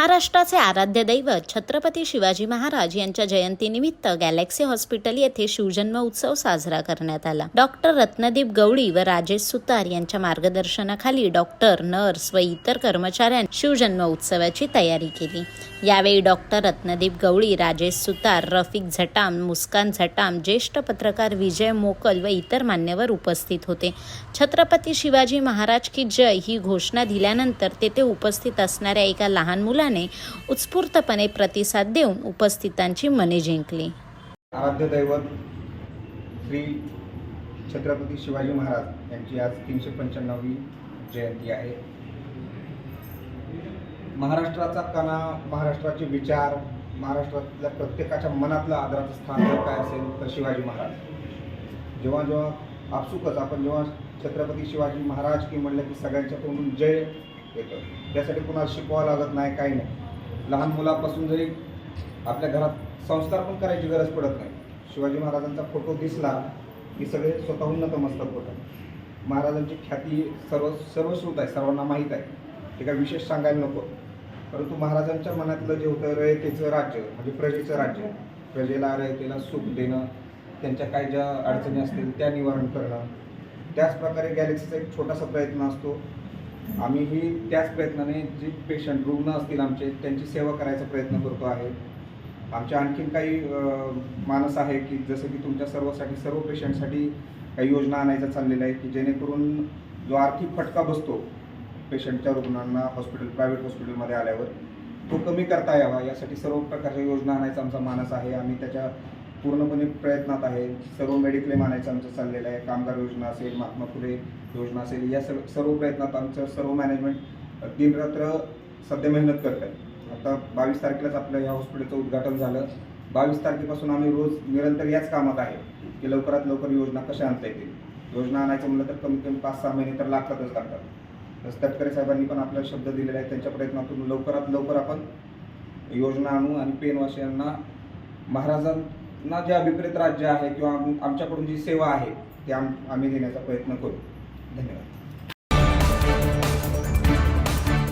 महाराष्ट्राचे आराध्य दैवत छत्रपती शिवाजी महाराज यांच्या जयंतीनिमित्त गॅलेक्सी हॉस्पिटल येथे शिवजन्म उत्सव साजरा करण्यात आला। डॉक्टर रत्नदीप गवळी व राजेश सुतार यांच्या मार्गदर्शनाखाली डॉक्टर, नर्स व इतर कर्मचाऱ्यांनी शिवजन्म उत्सवाची तयारी केली। यावेळी डॉक्टर रत्नदीप गवळी, राजेश सुतार, रफिक झटाम, मुस्कान झटाम, ज्येष्ठ पत्रकार विजय मोकल व इतर मान्यवर उपस्थित होते। छत्रपती शिवाजी महाराज की जय ही घोषणा दिल्यानंतर तेथे उपस्थित असणाऱ्या एका लहान मुलाने उत्स्फूर्तपणे प्रतिसाद देऊन उपस्थितांची मने जिंकली। आराध्य दैवत श्री छत्रपती शिवाजी महाराज यांची आज 395वी जयंती आहे। महाराष्ट्राचा कणा, महाराष्ट्राचे विचार, महाराष्ट्रातल्या प्रत्येकाच्या मनातलं आदराचं स्थान जर काय असेल तर शिवाजी महाराज। जेव्हा जेव्हा आपसुकच आपण जेव्हा छत्रपती शिवाजी महाराज की म्हणलं की सगळ्यांच्या तोंडून जय येतं। त्यासाठी कुणाला शिकवावं लागत नाही, काही नाही। लहान मुलापासून जरी आपल्या घरात संस्कार पण करायची गरज पडत नाही। शिवाजी महाराजांचा फोटो दिसला की सगळे स्वतःहून नतमस्तक होतात। महाराजांची ख्याती सर्वश्रुत आहे, सर्वांना माहीत आहे, ते काय विशेष सांगायला नको। परंतु महाराजांच्या मनातलं जे होतं रयतेचं राज्य म्हणजे प्रजेचं राज्य, प्रजेला रयतेला सुख देणं, त्यांच्या काय ज्या अडचणी असतील त्या निवारण करणं, त्याच प्रकारे गॅलेक्सीचा एक छोटासा प्रयत्न असतो। आम्हीही त्याच प्रयत्नाने जे पेशंट रुग्ण असतील आमचे त्यांची सेवा करायचा प्रयत्न करतो आहे। आमच्या आणखीन काही मानस आहे की जसं की तुमच्या सर्वसाठी, सर्व पेशंटसाठी काही योजना आणायचं चाललेलं आहे की जेणेकरून जो आर्थिक फटका बसतो पेशंटच्या रुग्णांना प्रायव्हेट हॉस्पिटलमध्ये आल्यावर तो कमी करता यावा, यासाठी सर्व प्रकारच्या योजना आणायचा आमचा मानस आहे। आम्ही त्याच्या पूर्णपणे प्रयत्नात आहे। सर्व मेडिक्लेम आणायचं आमचं चाललेलं आहे। कामगार योजना असेल, महात्मा फुले योजना असेल, या सर्व प्रयत्नात आमचं सर्व मॅनेजमेंट दिनरात्र सध्या मेहनत करत आहे। आता 22 तारखेलाच आपलं या हॉस्पिटलचं उद्घाटन झालं। 22 तारखेपासून आम्ही रोज निरंतर याच कामात आहे की लवकरात लवकर योजना कशा आणता येतील। योजना आणायचं म्हणलं तर कमीत कमी 5-6 महिने तर लागतातच लागतात। तसं तटकरे साहेबांनी पण आपल्याला शब्द दिलेला आहे, त्यांच्या प्रयत्नातून लवकरात लवकर आपण योजना आणू आणि पेनवासियांना महाराजांना जे अभिप्रेत राज्य आहे किंवा आमच्याकडून जी सेवा आहे ती आम्ही देण्याचा प्रयत्न करू। धन्यवाद।